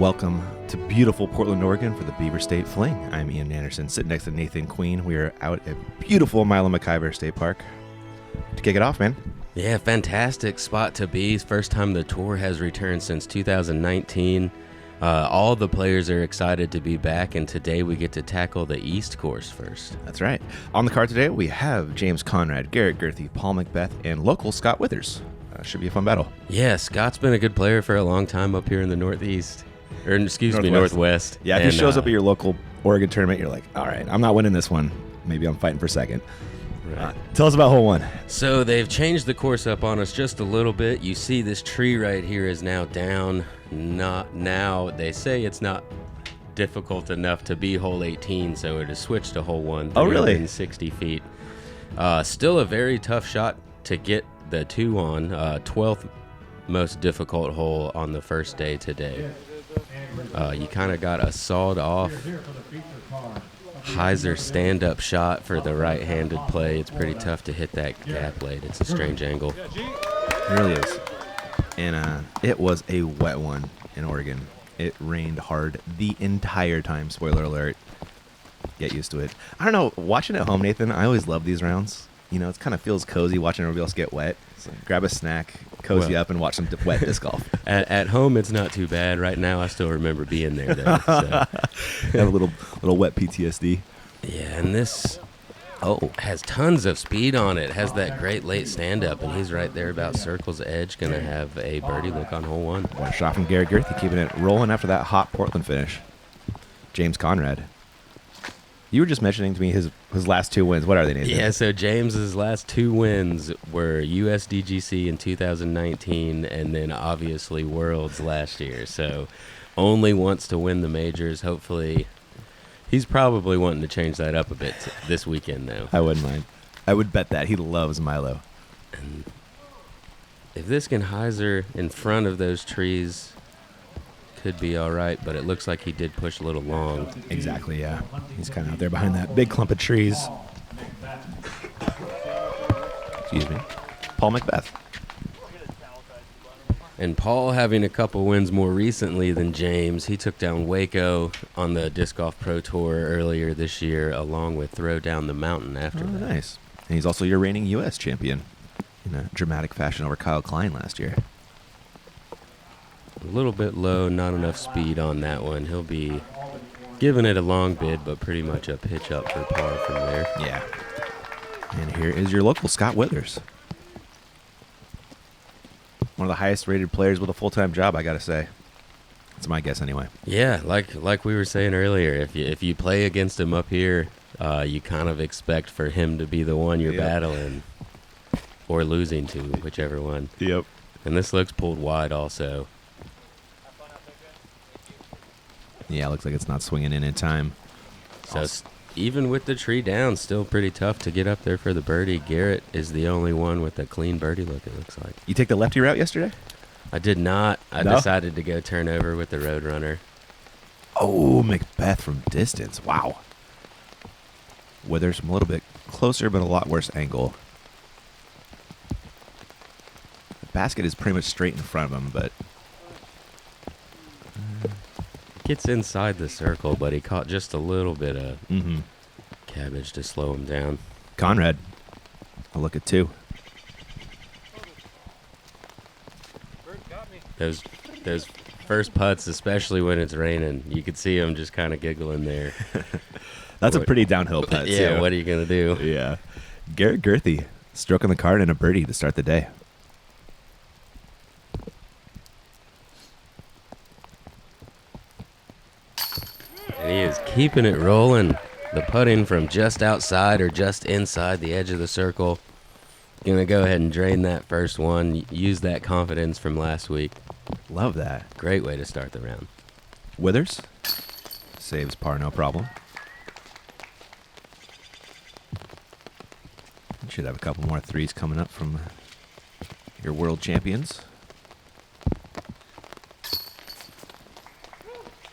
Welcome to beautiful Portland, Oregon for the Beaver State Fling. I'm Ian Anderson, sitting next to Nathan Queen. We are out at beautiful Milo McIver State Park. To kick it off, man. Yeah, fantastic spot to be. First time the tour has returned since 2019. All the players are excited to be back, and today we get to tackle the East course first. That's right. On the card today, we have James Conrad, Garrett Gurthie, Paul McBeth, and local Scott Whithers. Should be a fun battle. Yeah, Scott's been a good player for a long time up here in the Northeast. Or, Northwest. Yeah, if he shows up at your local Oregon tournament, you're like, all right, I'm not winning this one. Maybe I'm fighting for second. Right. Tell us about hole one. So they've changed the course up on us just a little bit. You see this tree right here is now down. Not now. They say it's not difficult enough to be hole 18, so it has switched to hole one. Oh, really? 60 feet. Still a very tough shot to get the two on. 12th most difficult hole on the first day today. You kind of got a sawed-off hyzer stand-up shot for the right-handed play. It's pretty tough to hit that gap blade. It's a strange angle. It really is. And it was a wet one in Oregon. It rained hard the entire time. Spoiler alert. Get used to it. I don't know. Watching at home, Nathan, I always love these rounds. You know, it kind of feels cozy watching everybody else get wet. So grab a snack, cozy up, and watch some wet disc golf. At home, it's not too bad. Right now, I still remember being there, though. So. Have a little wet PTSD. Yeah, and this has tons of speed on it. Has that great late stand-up, and he's right there about circle's edge. Going to have a birdie look on hole one. What a shot from Garrett Gurthie, keeping it rolling after that hot Portland finish. James Conrad. You were just mentioning to me his last two wins. What are they, Nathan? Yeah, so James's last two wins were USDGC in 2019 and then obviously Worlds last year. So only wants to win the majors. Hopefully, he's probably wanting to change that up a bit this weekend, though. I wouldn't mind. I would bet that. He loves Milo. And if this can hyzer in front of those trees, could be all right, but it looks like he did push a little long. Exactly, yeah. He's kind of out there behind that big clump of trees. Excuse me. Paul McBeth. And Paul having a couple wins more recently than James. He took down Waco on the Disc Golf Pro Tour earlier this year, along with Throw Down the Mountain after that. Nice. And he's also your reigning U.S. champion in a dramatic fashion over Kyle Klein last year. A little bit low, not enough speed on that one. He'll be giving it a long bid, but pretty much a pitch up for par from there. Yeah. And here is your local Scott Whithers. One of the highest rated players with a full-time job, I got to say. That's my guess anyway. Yeah, like we were saying earlier, if you play against him up here, you kind of expect for him to be the one you're battling or losing to, whichever one. Yep. And this looks pulled wide also. Yeah, it looks like it's not swinging in time. So even with the tree down, still pretty tough to get up there for the birdie. Garrett is the only one with a clean birdie look, it looks like. You take the lefty route yesterday? I did not. I decided to go turn over with the Roadrunner. Oh, McBeth from distance. Wow. Whithers from a little bit closer, but a lot worse angle. The basket is pretty much straight in front of him, but... Gets inside the circle, but he caught just a little bit of cabbage to slow him down. Conrad, a look at two. Those first putts, especially when it's raining, you could see him just kind of giggling there. That's a pretty downhill putt, Yeah, too. what are you going to do? Yeah. Garrett Gurthie stroking the card and a birdie to start the day. And he is keeping it rolling. The putting from just outside or just inside the edge of the circle. Going to go ahead and drain that first one. Use that confidence from last week. Love that. Great way to start the round. Whithers saves par, no problem. Should have a couple more threes coming up from your world champions.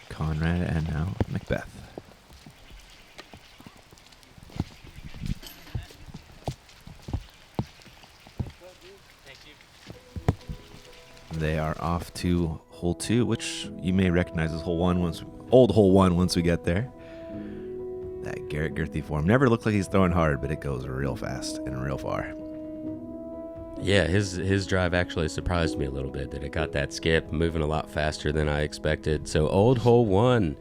Conrad and now McBeth. They are off to hole 2, which you may recognize as hole 1 old hole 1 once we get there. That Garrett Gurthie form never looked like he's throwing hard, but it goes real fast and real far. Yeah, his drive actually surprised me a little bit, that it got that skip, moving a lot faster than I expected. So old hole 1,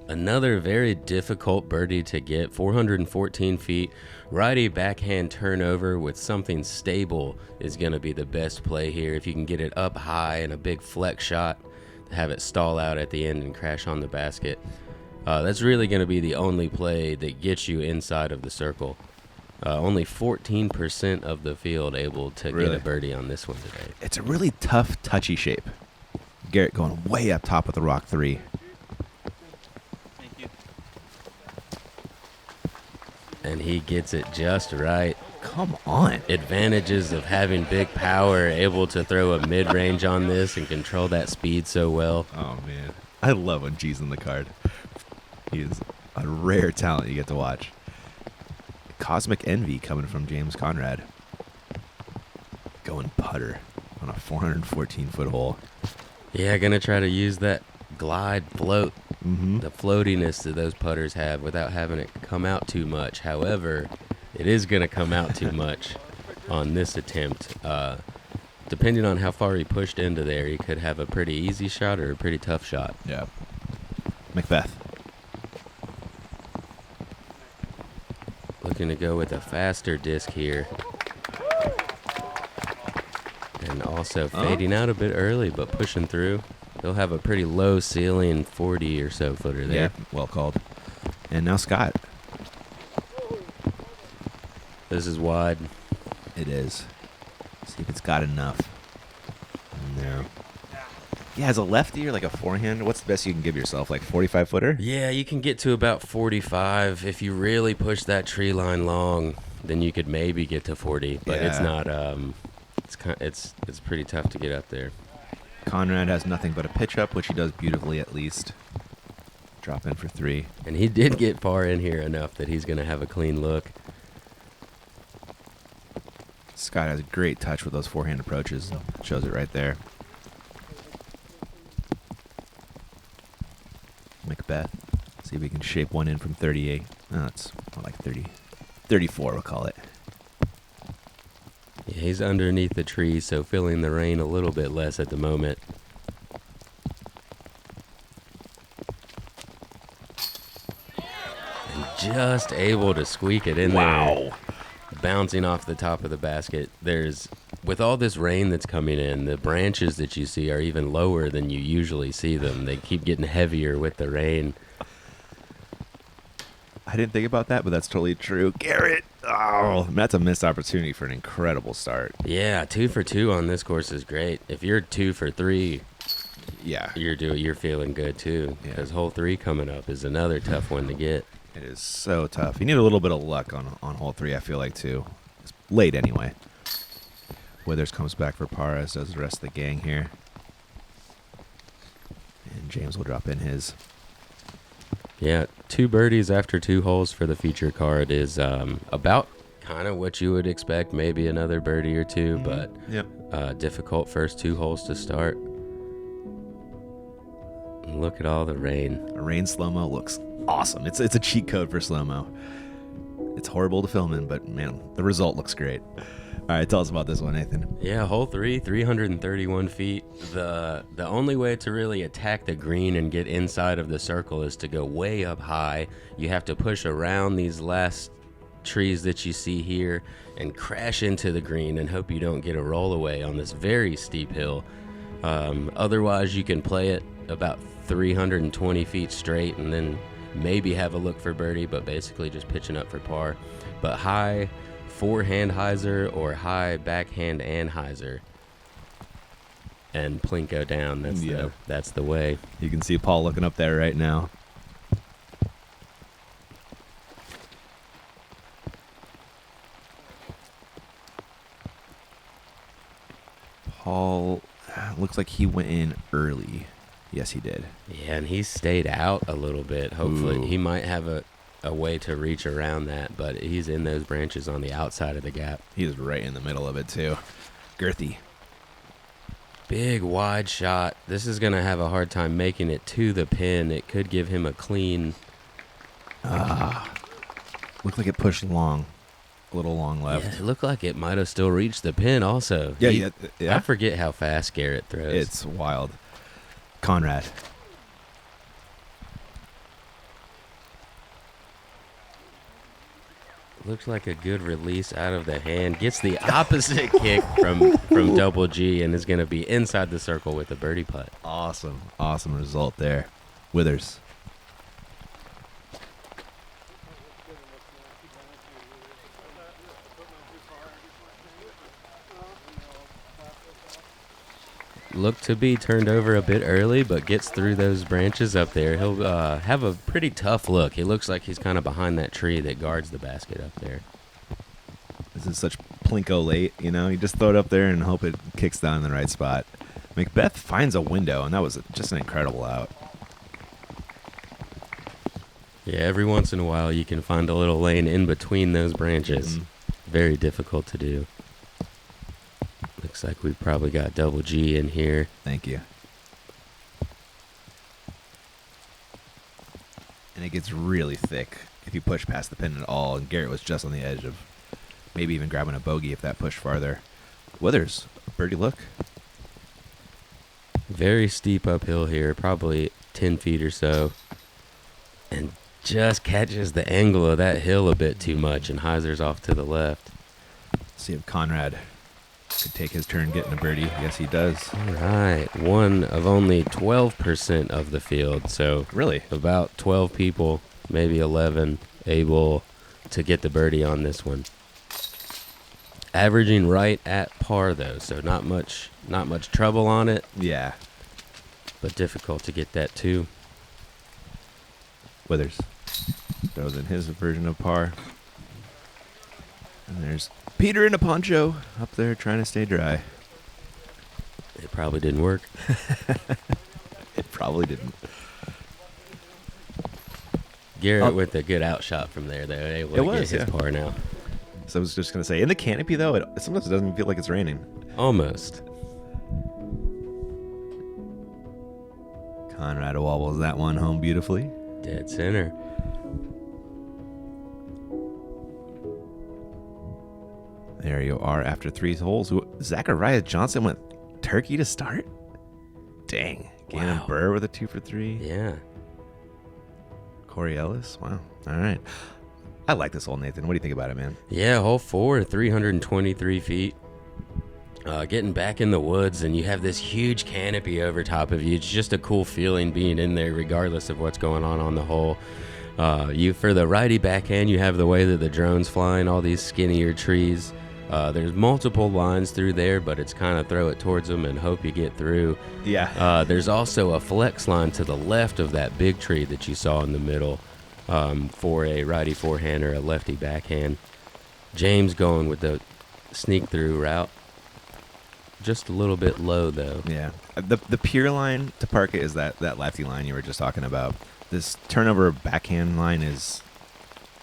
another very difficult birdie to get, 414 feet. Righty backhand turnover with something stable is going to be the best play here. If you can get it up high and a big flex shot, have it stall out at the end and crash on the basket. That's really going to be the only play that gets you inside of the circle. Only 14% of the field able to get a birdie on this one today. It's a really tough, touchy shape. Garrett going way up top with the rock 3. Thank you. And he gets it just right. Come on. Advantages of having big power, able to throw a mid-range on this and control that speed so well. Oh, man. I love when G's in the card. He is a rare talent you get to watch. Cosmic Envy coming from James Conrad. Going putter on a 414-foot hole. Yeah, going to try to use that glide float, the floatiness that those putters have without having it come out too much. However, it is going to come out too much on this attempt. Depending on how far he pushed into there, he could have a pretty easy shot or a pretty tough shot. Yeah. McBeth. Looking to go with a faster disc here. And also fading out a bit early, but pushing through. They'll have a pretty low ceiling, 40 or so footer there. Yeah, well called. And now Scott. This is wide. It is. See if it's got enough. No. Yeah, as a lefty or like a forehand, what's the best you can give yourself? Like 45-footer? Yeah, you can get to about 45. If you really push that tree line long, then you could maybe get to 40. But it's not. It's pretty tough to get up there. Conrad has nothing but a pitch up, which he does beautifully at least. Drop in for 3. And he did get far in here enough that he's going to have a clean look. Scott has a great touch with those forehand approaches. Shows it right there. McBeth. See if we can shape one in from 38. No, it's more like 30. 34, we'll call it. Yeah, he's underneath the tree, so feeling the rain a little bit less at the moment. And just able to squeak it in there. Bouncing off the top of the basket. With all this rain that's coming in, the branches that you see are even lower than you usually see them. They keep getting heavier with the rain. I didn't think about that, but that's totally true. Garrett! Oh, that's a missed opportunity for an incredible start. Yeah, 2 for 2 on this course is great. If you're 2 for 3, Yeah. you're feeling good too. Yeah. Because hole 3 coming up is another tough one to get. It is so tough. You need a little bit of luck on hole 3, I feel like, too. It's late anyway. Whithers comes back for par, as does the rest of the gang here. And James will drop in his. Yeah, 2 birdies after 2 holes for the feature card is about kind of what you would expect. Maybe another birdie or 2, but Yep. difficult first 2 holes to start. And look at all the rain. A rain slow-mo looks awesome. It's a cheat code for slow-mo. It's horrible to film in, but man, the result looks great. All right, tell us about this one, Nathan. Yeah, hole 3, 331 feet. The only way to really attack the green and get inside of the circle is to go way up high. You have to push around these last trees that you see here and crash into the green and hope you don't get a roll away on this very steep hill. Otherwise, you can play it about 320 feet straight and then maybe have a look for birdie, but basically just pitching up for par. But high forehand hyzer or high backhand anhyzer and plinko down. That's the way. You can see Paul looking up there right now. Paul looks like he went in early. Yes, he did. Yeah, and he stayed out a little bit. Hopefully, Ooh. he might have a way to reach around that, but he's in those branches on the outside of the gap. He is right in the middle of it, too. Gurthie. Big wide shot. This is going to have a hard time making it to the pin. It could give him a clean. Looked like it pushed long. A little long left. Yeah, it looked like it might have still reached the pin also. Yeah. I forget how fast Garrett throws. It's wild. Conrad. Looks like a good release out of the hand. Gets the opposite kick from Double G and is going to be inside the circle with a birdie putt. Awesome result there. Whithers. Looked to be turned over a bit early, but gets through those branches up there. He'll have a pretty tough look. He looks like he's kind of behind that tree that guards the basket up there. This is such plinko late, you know? You just throw it up there and hope it kicks down in the right spot. McBeth finds a window, and that was just an incredible out. Yeah, every once in a while you can find a little lane in between those branches. Very difficult to do. Looks like we've probably got Double G in here. Thank you. And it gets really thick if you push past the pin at all, and Garrett was just on the edge of maybe even grabbing a bogey if that pushed farther. Whithers, birdie look. Very steep uphill here, probably 10 feet or so. And just catches the angle of that hill a bit too much and hyzers off to the left. See if Conrad could take his turn getting a birdie. Yes, he does. All right, one of only 12% of the field, so Really? about 12 people, maybe 11, able to get the birdie on this one. Averaging right at par though, so not much trouble on it, Yeah. but difficult to get that too. Whithers throws in his version of par. And there's Peter in a poncho up there trying to stay dry. It probably didn't work. It probably didn't. Garrett with a good outshot from there. They were able to get his par now. So I was just going to say, in the canopy, though, it sometimes it doesn't feel like it's raining. Almost. Conrad wobbles that one home beautifully. Dead center. There you are after 3 holes. Zachariah Johnson went turkey to start? Dang. Gannon Wow. Burr with a 2 for 3. Yeah. Corey Ellis. Wow. All right. I like this hole, Nathan. What do you think about it, man? Yeah, hole 4, 323 feet. Getting back in the woods, and you have this huge canopy over top of you. It's just a cool feeling being in there, regardless of what's going on the hole. For the righty backhand, you have the way that the drone's flying, all these skinnier trees. There's multiple lines through there, but it's kind of throw it towards them and hope you get through. Yeah. There's also a flex line to the left of that big tree that you saw in the middle for a righty forehand or a lefty backhand. James going with the sneak through route. Just a little bit low, though. Yeah. The pier line to park it is that lefty line you were just talking about. This turnover backhand line is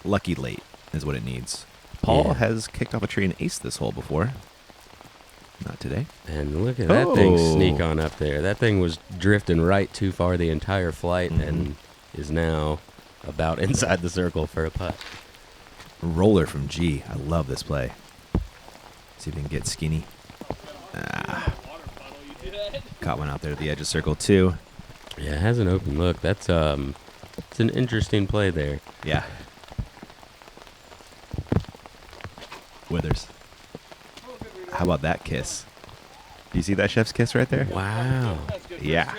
lucky late is what it needs. Paul has kicked off a tree and aced this hole before. Not today. And look at that thing sneak on up there. That thing was drifting right too far the entire flight and is now about inside the circle for a putt. Roller from G. I love this play. See if we can get skinny. Caught one out there at the edge of circle 2. Yeah, it has an open look. That's it's an interesting play there. Yeah. Whithers. How about that kiss? Do you see that chef's kiss right there? Wow. Yeah.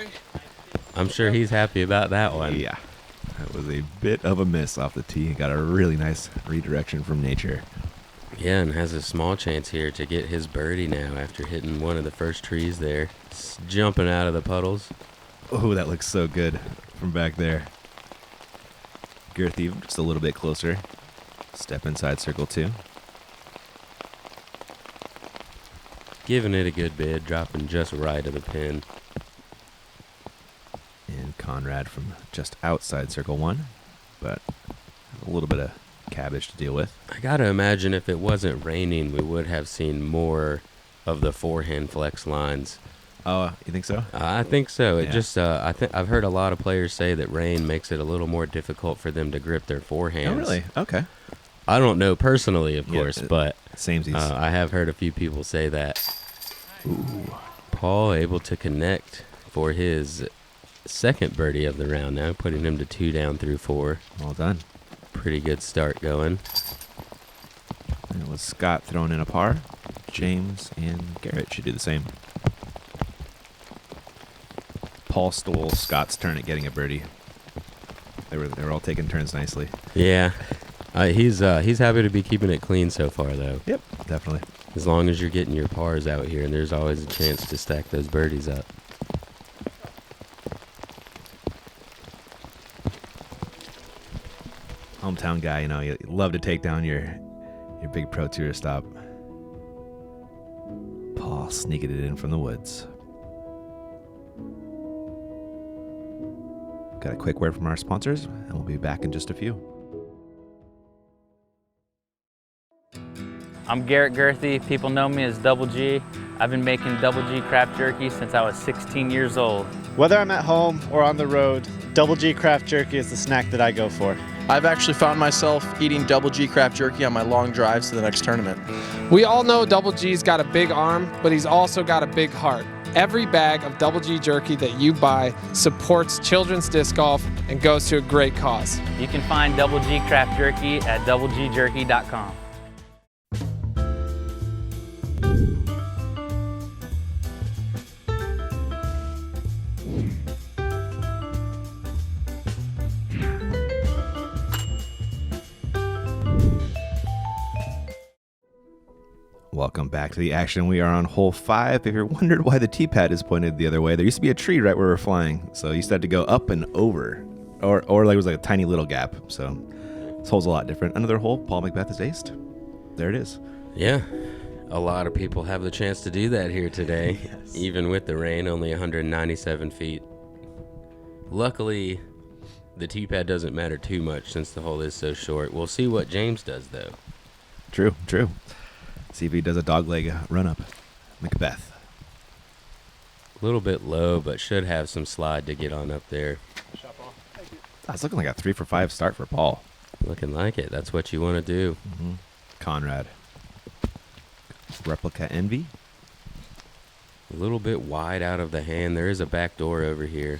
I'm sure he's happy about that one. Yeah. That was a bit of a miss off the tee. Got a really nice redirection from nature. Yeah, and has a small chance here to get his birdie now after hitting one of the first trees there. Jumping out of the puddles. Oh, that looks so good from back there. Gurthie just a little bit closer. Step inside circle 2. Giving it a good bid, dropping just right of the pin. And Conrad from just outside circle 1. But a little bit of cabbage to deal with. I gotta imagine if it wasn't raining, we would have seen more of the forehand flex lines. Oh, you think so? I think so. It Yeah. just I've heard a lot of players say that rain makes it a little more difficult for them to grip their forehands. Oh, really? Okay. I don't know personally, of Yeah, course, but Samesies. I have heard a few people say that. Ooh. Paul able to connect for his second birdie of the round now, putting him to 2 down through 4. Well done. Pretty good start going. And it was Scott throwing in a par. James and Garrett should do the same. Paul stole Scott's turn at getting a birdie. They were all taking turns nicely. Yeah. He's happy to be keeping it clean so far, though. Yep, definitely. As long as you're getting your pars out here, and there's always a chance to stack those birdies up. Hometown guy, you love to take down your big Pro Tour stop. Paul sneaking it in from the woods. Got a quick word from our sponsors, and we'll be back in just a few. I'm Garrett Gurthie. People know me as Double G. I've been making Double G craft jerky since I was 16 years old. Whether I'm at home or on the road, Double G craft jerky is the snack that I go for. I've actually found myself eating Double G craft jerky on my long drives to the next tournament. We all know Double G's got a big arm, but he's also got a big heart. Every bag of Double G jerky that you buy supports children's disc golf and goes to a great cause. You can find Double G craft jerky at doublegjerky.com. Welcome back to the action. We are on hole 5. If you're wondered why the tee pad is pointed the other way, there used to be a tree right where we're flying, so you used to have to go up and over, or like it was like a tiny little gap. So this hole's a lot different. Another hole, Paul McBeth is aced. There it is. Yeah, a lot of people have the chance to do that here today, Yes. even with the rain, only 197 feet. Luckily, the tee pad doesn't matter too much since the hole is so short. We'll see what James does, though. True. See if he does a dogleg run up. McBeth. A little bit low, but should have some slide to get on up there. That's looking like a 3 for 5 start for Paul. Looking like it. That's what you want to do. Conrad. Replica Envy. A little bit wide out of the hand. There is a back door over here.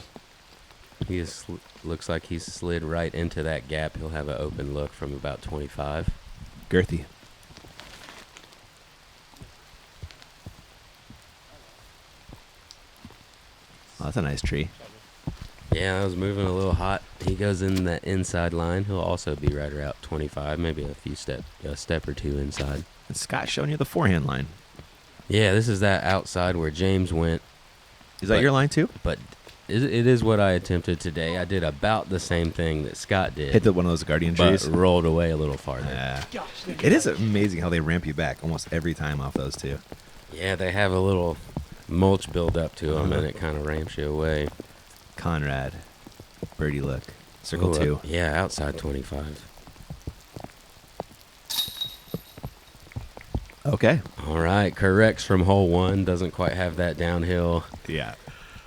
He is looks like he's slid right into that gap. He'll have an open look from about 25. Gurthie. Oh, that's a nice tree. Yeah, I was moving a little hot. He goes in that inside line. He'll also be right around 25, maybe a step or two inside. And Scott showing you the forehand line. Yeah, this is that outside where James went, Is that your line too? but it is what I attempted today. I did about the same thing that Scott did, Hit one of those guardian but trees. rolled away a little farther. Yeah. It is amazing how they ramp you back almost every time off those two. Yeah, they have a little mulch build up to them, Uh-huh. and it kind of ramps you away. Conrad. Birdie look. Circle Ooh, 2. Yeah, outside 25. Okay. All right, corrects from hole 1. Doesn't quite have that downhill. Yeah.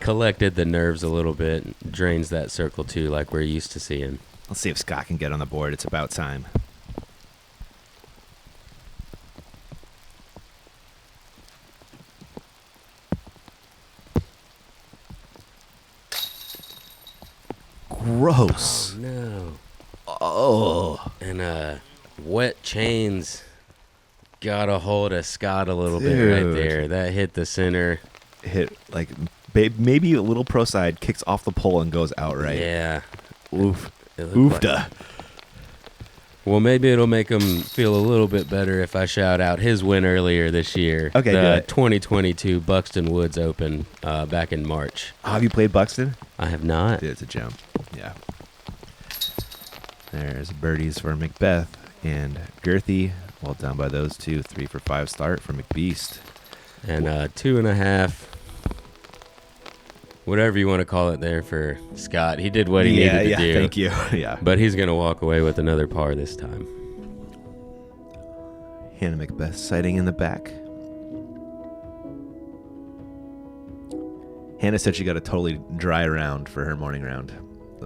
Collected the nerves a little bit. Drains that circle 2 like we're used to seeing. Let's see if Scott can get on the board. It's about time. Gross. No. Oh. And wet chains got a hold of Scott a little bit right Dude. there. That hit the center. Hit like maybe a little pro side, kicks off the pole and goes out right. Yeah. Oof. It looked Oofda. like- Well, maybe it'll make him feel a little bit better if I shout out his win earlier this year. Okay, the good. 2022 Buxton Woods Open back in March. Oh, have you played Buxton? I have not. Dude, it's a gem. Yeah. There's birdies for McBeth and Gurthie. Well done by those two. 3 for 5 start for McBeast. And 2.5, whatever you want to call it there for Scott. He did what he needed to do. Thank you. Yeah. But he's going to walk away with another par this time. Hannah McBeth sighting in the back. Hannah said she got a totally dry round for her morning round.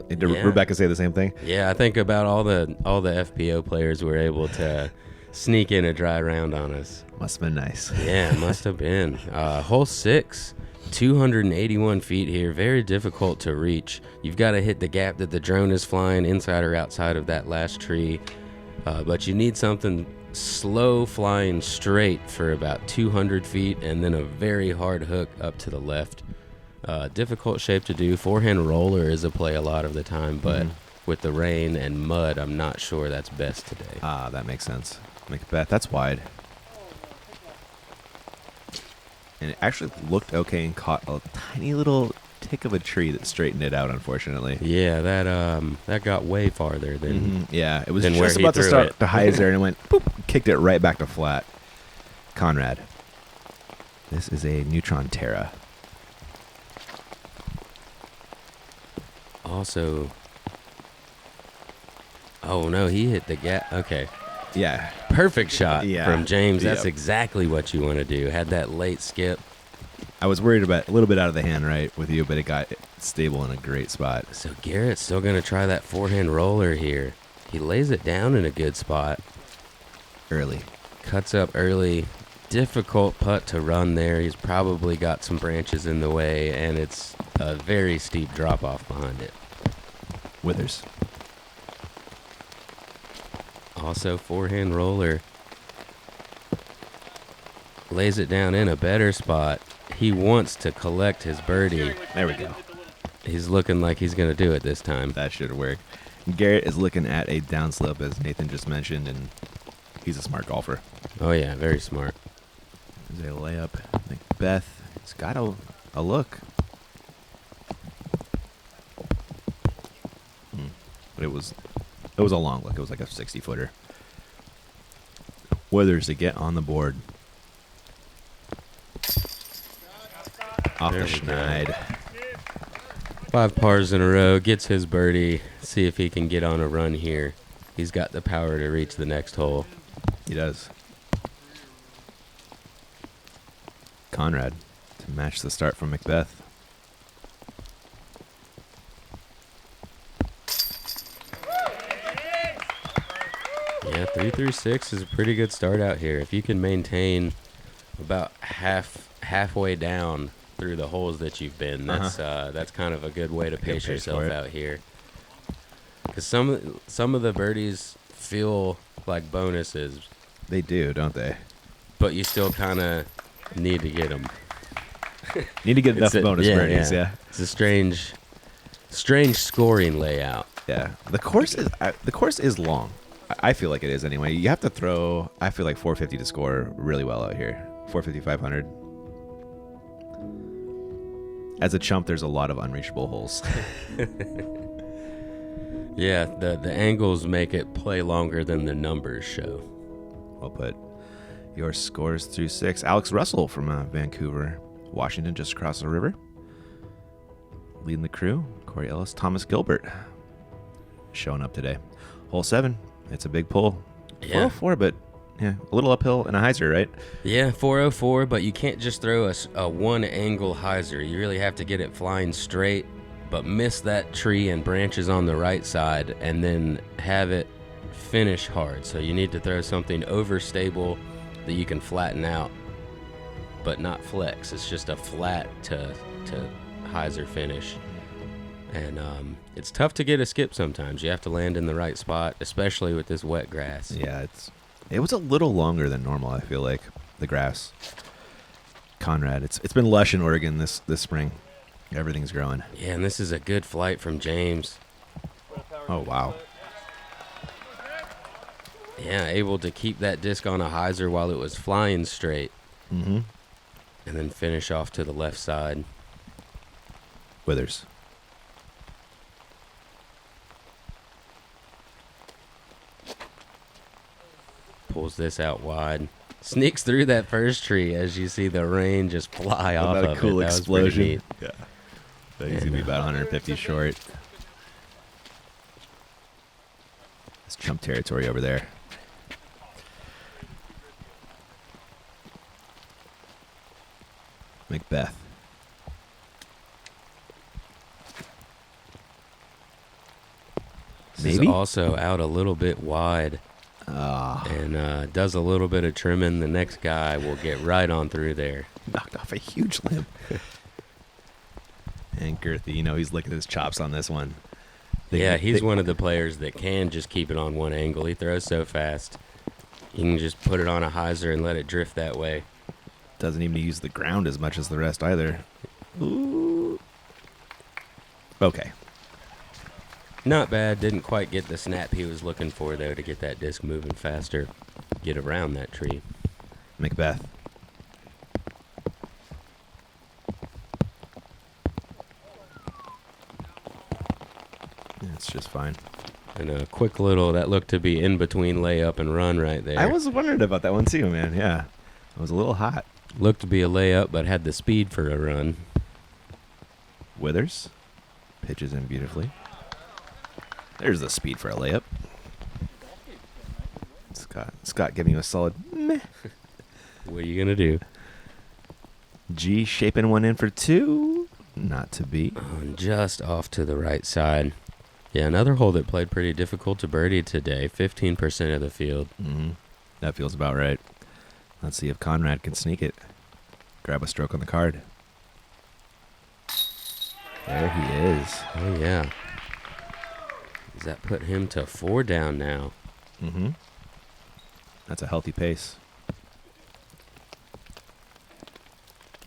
Did Yeah. Rebecca say the same thing? Yeah, I think about all the FPO players were able to sneak in a dry round on us. Must have been nice. Yeah, it must have been. Hole 6, 281 feet here. Very difficult to reach. You've got to hit the gap that the drone is flying inside or outside of that last tree. But you need something slow flying straight for about 200 feet and then a very hard hook up to the left. Difficult shape to do. Forehand roller is a play a lot of the time, but with the rain and mud, I'm not sure that's best today. Ah, that makes sense. McBeth, that's wide. And it actually looked okay and caught a tiny little tick of a tree that straightened it out, unfortunately. Yeah, that got way farther than Yeah, it was Then where just he about to threw start it. to hyzer and it went boop, kicked it right back to flat. Conrad. This is a Neutron Terra. also. Oh no, he hit the gap. Okay. Yeah. Perfect shot Yeah. from James. That's Yep. exactly what you want to do. Had that late skip. I was worried about a little bit out of the hand, right, with you, but it got stable in a great spot. So Garrett's still going to try that forehand roller here. He lays it down in a good spot. Early. Cuts up early. Difficult putt to run there. He's probably got some branches in the way, and it's a very steep drop off behind it. Whithers. Also forehand roller. Lays it down in a better spot. He wants to collect his birdie. There we go. He's looking like he's going to do it this time. That should work. Garrett is looking at a downslope, as Nathan just mentioned, and he's a smart golfer. Oh, yeah, very smart. There's a layup. McBeth. It's got a look. But it was a long look. It was like a 60-footer. Whithers to get on the board. Off There the we go. schneid. 5 pars in a row. Gets his birdie. See if he can get on a run here. He's got the power to reach the next hole. He does. Conrad to match the start from McBeth. Yeah, 3 through 6 is a pretty good start out here. If you can maintain about halfway down through the holes that you've been, that's kind of a good way to pace pace yourself for it. out here. Because some of the birdies feel like bonuses, They do, don't they? but you still kind of need to get them. Need to get enough bonus birdies, yeah. It's a strange scoring layout. Yeah. The course is long. I feel like it is anyway. You have to throw, I feel like 450 to score really well out here. 450, 500. As a chump, there's a lot of unreachable holes. Yeah, the angles make it play longer than the numbers show. Well put. Your scores through 6. Alex Russell from Vancouver, Washington, just across the river. Leading the crew. Corey Ellis, Thomas Gilbert showing up today. Hole 7. It's a big pull. Yeah. 404, but yeah, a little uphill and a hyzer, right? Yeah, 404, but you can't just throw a one angle hyzer. You really have to get it flying straight, but miss that tree and branches on the right side, and then have it finish hard. So you need to throw something overstable that you can flatten out, but not flex. It's just a flat to hyzer finish. And it's tough to get a skip sometimes. You have to land in the right spot, especially with this wet grass. Yeah, it was a little longer than normal, I feel like, the grass. Conrad, it's been lush in Oregon this spring. Everything's growing. Yeah, and this is a good flight from James. Oh, wow. Yeah, able to keep that disc on a hyzer while it was flying straight. Mm-hmm. And then finish off to the left side. Whithers. Pulls this out wide. Sneaks through that first tree as you see the rain just fly off About of a cool it. That was pretty explosion. neat. Yeah. I think he's going to be about 150 short. It's chump territory over there. McBeth. is Maybe? also out a little bit wide and does a little bit of trimming. The next guy will get right on through there. Knocked off a huge limb. And Gurthie, he's licking his chops on this one. He's one of the players that can just keep it on one angle. He throws so fast. You can just put it on a hyzer and let it drift that way. Doesn't even use the ground as much as the rest either. Ooh. Okay. Not bad. Didn't quite get the snap he was looking for, though, to get that disc moving faster. Get around that tree. McBeth. It's just fine. And a quick little, that looked to be in between layup and run right there. I was wondering about that one too, man. Yeah. It was a little hot. Looked to be a layup, but had the speed for a run. Whithers pitches in beautifully. There's the speed for a layup. Scott giving you a solid meh. What are you going to do? G shaping one in for two. Not to be. Just off to the right side. Yeah, another hole that played pretty difficult to birdie today. 15% of the field. Mm-hmm. That feels about right. Let's see if Conrad can sneak it. Grab a stroke on the card. There he is. Oh, yeah. Does that put him to 4 down now? Mm-hmm. That's a healthy pace.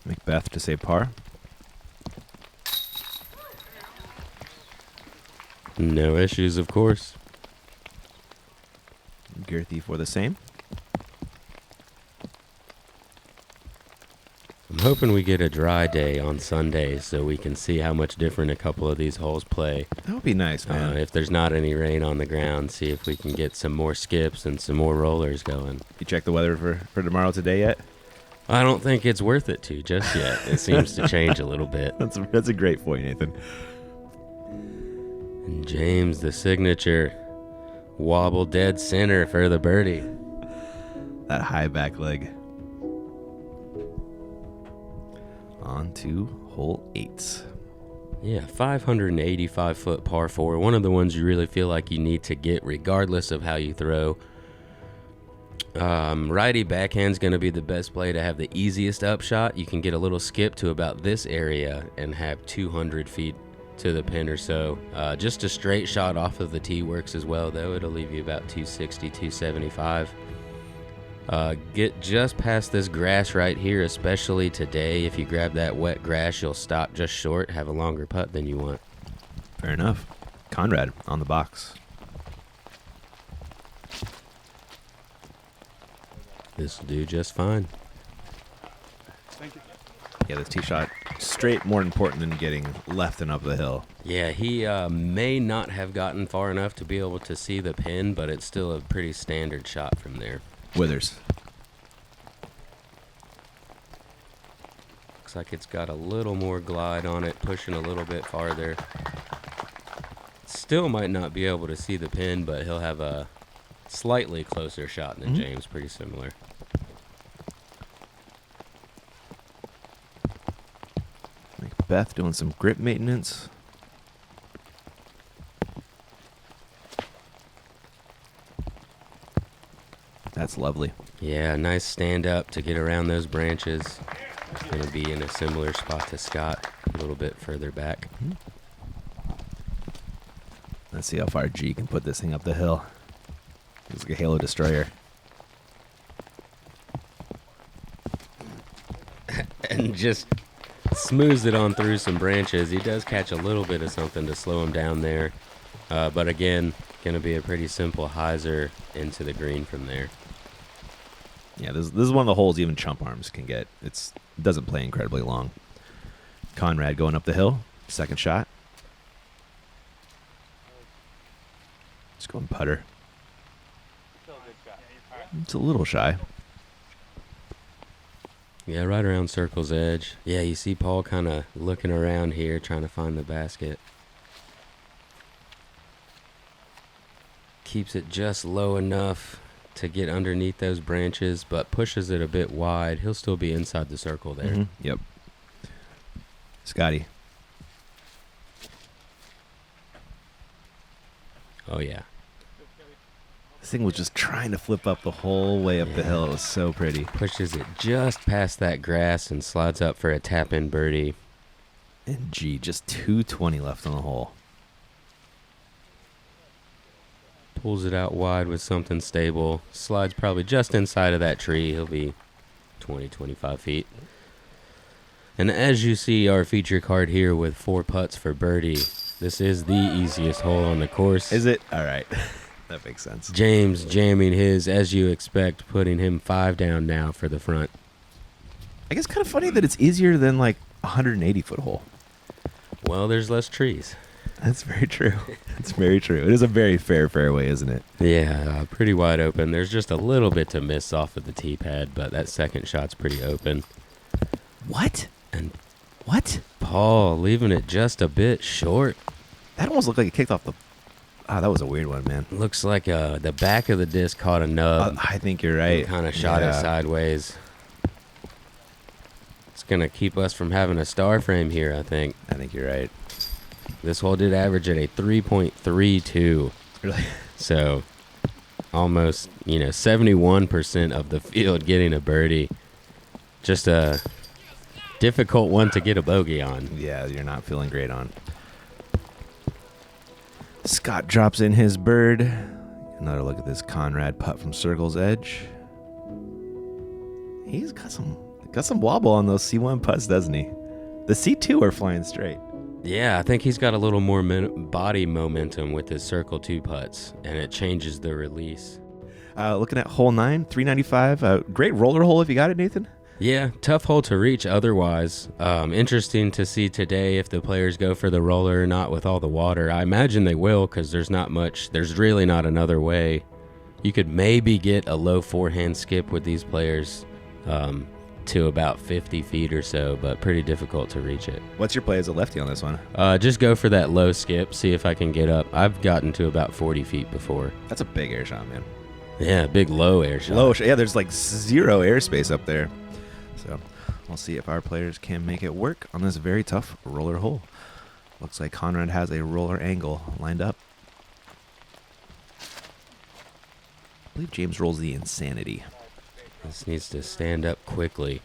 McBeth to save par. No issues, of course. Gurthie for the same. I'm hoping we get a dry day on Sunday so we can see how much different a couple of these holes play. That would be nice, man. If there's not any rain on the ground, see if we can get some more skips and some more rollers going. You check the weather for tomorrow today yet? I don't think it's worth it to just yet. It seems to change a little bit. That's a great point, Nathan. And James, the signature wobble dead center for the birdie. That high back leg. On to hole 8. Yeah, 585-foot par 4. One of the ones you really feel like you need to get regardless of how you throw. Righty backhand's going to be the best play to have the easiest upshot. You can get a little skip to about this area and have 200 feet to the pin or so. Just a straight shot off of the tee works as well, though. It'll leave you about 260, 275. Get just past this grass right here, especially today. If you grab that wet grass, you'll stop just short, have a longer putt than you want. Fair enough. Conrad on the box. This will do just fine. Thank you. Yeah, this tee shot straight more important than getting left and up the hill. Yeah, he may not have gotten far enough to be able to see the pin, but it's still a pretty standard shot from there. Whithers. Looks like it's got a little more glide on it, pushing a little bit farther. Still might not be able to see the pin, but he'll have a slightly closer shot than James, pretty similar. McBeth doing some grip maintenance. That's lovely. Yeah, nice stand up to get around those branches. Going to be in a similar spot to Scott, a little bit further back. Let's see how far G can put this thing up the hill. Looks like a Halo Destroyer. And just smooths it on through some branches. He does catch a little bit of something to slow him down there. But again, going to be a pretty simple hyzer into the green from there. Yeah, this is one of the holes even chump arms can get. It doesn't play incredibly long. Conrad going up the hill. Second shot. Just going putter. It's a little shy. Yeah, right around circle's edge. Yeah, you see Paul kind of looking around here, trying to find the basket. Keeps it just low enough to get underneath those branches, but pushes it a bit wide. He'll still be inside the circle there. Mm-hmm. Yep. Scotty. Oh, yeah. This thing was just trying to flip up the whole way up the hill. It was so pretty. Pushes it just past that grass and slides up for a tap-in birdie. And G, just 220 left on the hole. Pulls it out wide with something stable. Slides probably just inside of that tree. He'll be 20, 25 feet. And as you see our feature card here with 4 putts for birdie, this is the easiest hole on the course. Is it? All right. That makes sense. James jamming his, as you expect, putting him 5 down now for the front. I guess kind of funny that it's easier than like a 180-foot hole. Well, there's less trees. That's very true. That's very true. It is a very fair fairway, isn't it? Yeah, pretty wide open. There's just a little bit to miss off of the tee pad, but that second shot's pretty open. What? And What? Paul leaving it just a bit short. That almost looked like it kicked off the... Ah, that was a weird one, man. Looks like the back of the disc caught a nub. I think you're right. Kind of shot it Yeah. sideways. It's going to keep us from having a star frame here, I think. I think you're right. This hole did average at a 3.32. Really? So almost, 71% of the field getting a birdie. Just a difficult one to get a bogey on. Yeah, you're not feeling great on. Scott drops in his bird. Another look at this Conrad putt from Circle's Edge. He's got some wobble on those C1 putts, doesn't he? The C2 are flying straight. Yeah, I think he's got a little more body momentum with his Circle 2 putts, and it changes the release. Looking at hole 9, 395. Great roller hole if you got it, Nathan. Yeah, tough hole to reach otherwise. Interesting to see today if the players go for the roller or not with all the water. I imagine they will because there's really not another way. You could maybe get a low forehand skip with these players to about 50 feet or so, but pretty difficult to reach it. What's your play as a lefty on this one? Just go for that low skip, see if I can get up. I've gotten to about 40 feet before. That's a big air shot, man. Yeah, big low air shot. Yeah, there's like zero airspace up there. So we'll see if our players can make it work on this very tough roller hole. Looks like Conrad has a roller angle lined up. I believe James rolls the Insanity. This needs to stand up quickly,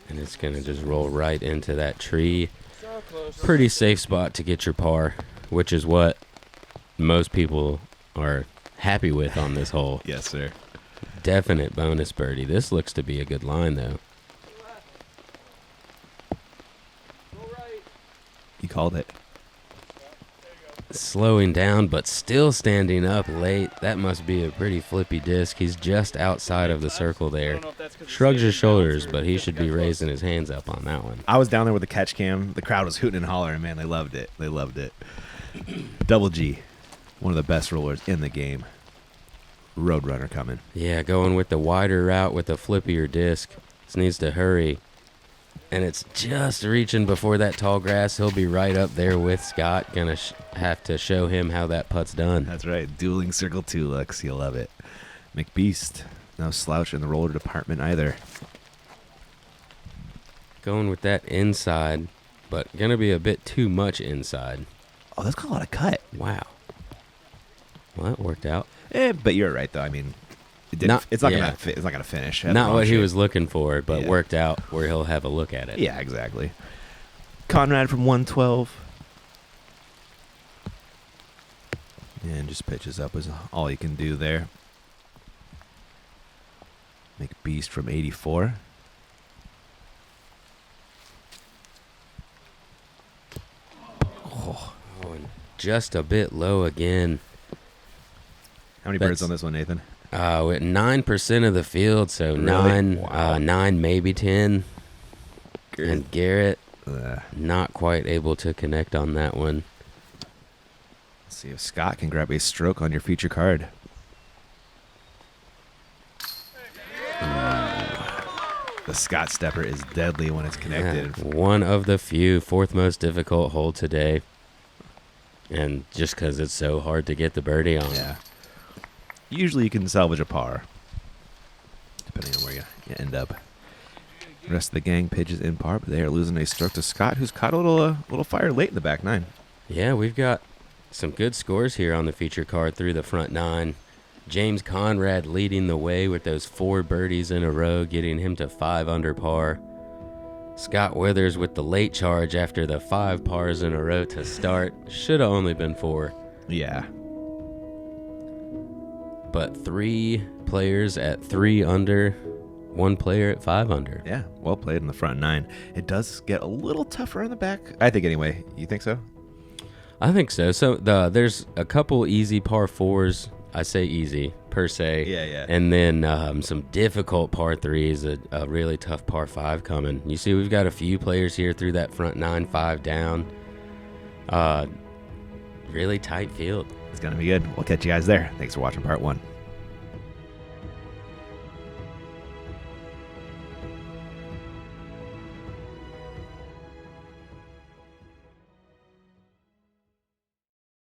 and it's going to just roll right into that tree. Pretty safe spot to get your par, which is what most people are happy with on this hole. Yes, sir. Definite bonus birdie. This looks to be a good line, though. You called it. Slowing down, but still standing up late. That must be a pretty flippy disc. He's just outside of the circle there. Shrugs his shoulders, but he should be raising his hands up on that one. I was down there with the catch cam. The crowd was hooting and hollering, man. They loved it. They loved it. Double G, one of the best rollers in the game. Roadrunner coming. Yeah, going with the wider route with the flippier disc. This needs to hurry. And it's just reaching before that tall grass. He'll be right up there with Scott. Gonna have to show him how that putt's done. That's right. Dueling Circle 2 looks. You'll love it. McBeast, no slouch in the roller department either. Going with that inside, but gonna be a bit too much inside. Oh, that's got a lot of cut. Wow. Well, that worked out. But you're right, though. I mean, it's not gonna finish. Not what he was looking for, but Yeah. worked out where he'll have a look at it. Yeah, exactly. Conrad from 112. And just pitches up is all you can do there. McBeast from 84. Oh, and just a bit low again. How many birds on this one, Nathan? With 9% of the field, so Really? 9, maybe 10. And Garrett, Let's not quite able to connect on that one. see if Scott can grab a stroke on your feature card. The Scott stepper is deadly when it's connected. Yeah, one of the few, fourth most difficult hole today. And just because it's so hard to get the birdie on. Yeah. Usually you can salvage a par, depending on where you end up. The rest of the gang pitches in par, but they are losing a stroke to Scott, who's caught a little fire late in the back nine. Yeah, we've got Some good scores here on the feature card through the front 9. James Conrad leading the way with those 4 birdies in a row, getting him to 5 under par. Scott Whithers with the late charge after the 5 pars in a row to start. Should have only been 4. Yeah. But 3 players at 3 under, 1 player at 5 under. Yeah, well played in the front 9. It does get a little tougher in the back, I think anyway. You think so? I think so. So there's a couple easy par 4s. I say easy, per se. Yeah. And then some difficult par 3s, a really tough par 5 coming. You see we've got a few players here through that front 9, 5 down. Really tight field. It's going to be good. We'll catch you guys there. Thanks for watching part 1.